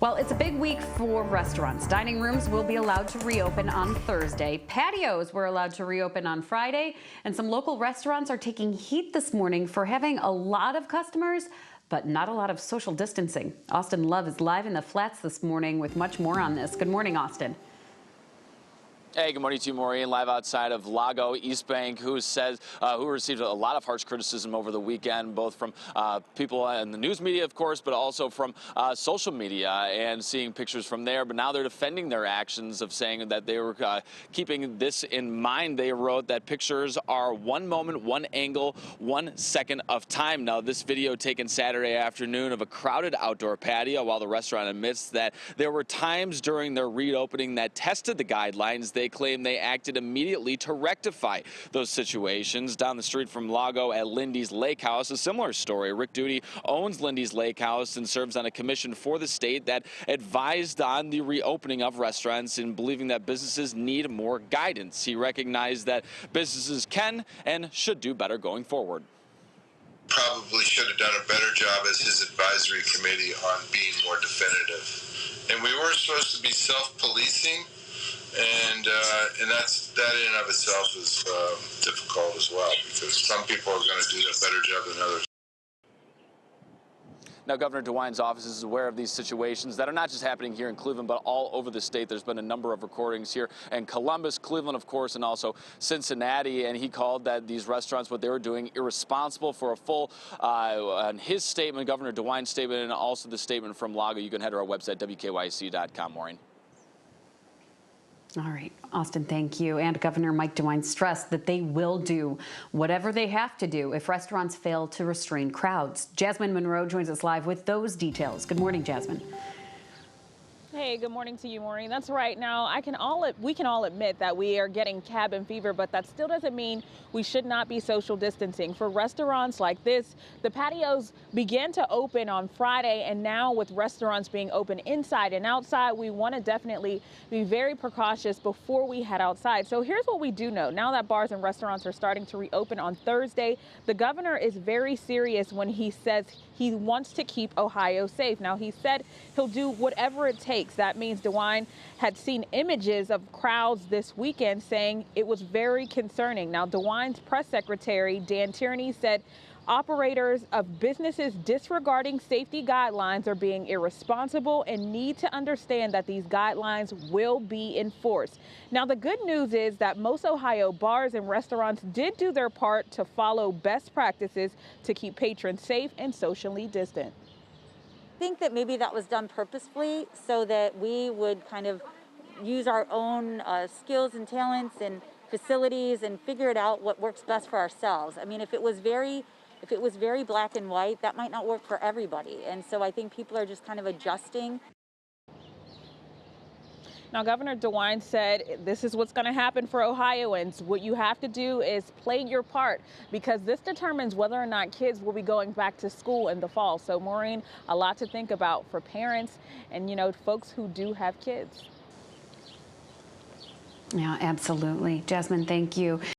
Well, it's a big week for restaurants. Dining rooms will be allowed to reopen on Thursday. Patios were allowed to reopen on Friday. And some local restaurants are taking heat this morning for having a lot of customers, but not a lot of social distancing. Austin Love is live in the flats this morning with much more on this. Good morning, Austin. Hey, good morning to you, Maureen. Live outside of Lago East Bank, who received a lot of harsh criticism over the weekend, both from people in the news media, of course, but also from social media and seeing pictures from there. But now they're defending their actions of saying that they were keeping this in mind. They wrote that pictures are one moment, one angle, 1 second of time. Now, this video taken Saturday afternoon of a crowded outdoor patio while the restaurant admits that there were times during their reopening that tested the guidelines. They claim they acted immediately to rectify those situations. Down the street from Lago at Lindy's Lake House, a similar story. Rick Duty owns Lindy's Lake House and serves on a commission for the state that advised on the reopening of restaurants and believing that businesses need more guidance. He recognized that businesses can and should do better going forward. Probably should have done a better job as his advisory committee on being more definitive. And we were supposed to be self-policing. And that in and of itself is difficult as well, because some people are going to do a better job than others. Now, Governor DeWine's office is aware of these situations that are not just happening here in Cleveland, but all over the state. There's been a number of recordings here in Columbus, Cleveland, of course, and also Cincinnati. And he called that these restaurants, what they were doing, irresponsible. For a full on his statement, Governor DeWine's statement, and also the statement from Lago, you can head to our website, WKYC.com, Maureen. All right, Austin, thank you. And Governor Mike DeWine stressed that they will do whatever they have to do if restaurants fail to restrain crowds. Jasmine Monroe joins us live with those details. Good morning, Jasmine. Hey, good morning to you, Maureen. That's right. Now, we can all admit that we are getting cabin fever, but that still doesn't mean we should not be social distancing. For restaurants like this, the patios began to open on Friday, and now with restaurants being open inside and outside, we want to definitely be very precautious before we head outside. So here's what we do know. Now that bars and restaurants are starting to reopen on Thursday, the governor is very serious when he says he wants to keep Ohio safe. Now, he said he'll do whatever it takes. That means DeWine had seen images of crowds this weekend saying it was very concerning. Now, DeWine's press secretary, Dan Tierney, said operators of businesses disregarding safety guidelines are being irresponsible and need to understand that these guidelines will be enforced. Now, the good news is that most Ohio bars and restaurants did do their part to follow best practices to keep patrons safe and socially distant. I think that maybe that was done purposefully so that we would kind of use our own skills and talents and facilities and figure it out what works best for ourselves. I mean, if it was very black and white, that might not work for everybody. And so I think people are just kind of adjusting. Now, Governor DeWine said this is what's going to happen for Ohioans. What you have to do is play your part, because this determines whether or not kids will be going back to school in the fall. So, Maureen, a lot to think about for parents and, folks who do have kids. Yeah, absolutely. Jasmine, thank you.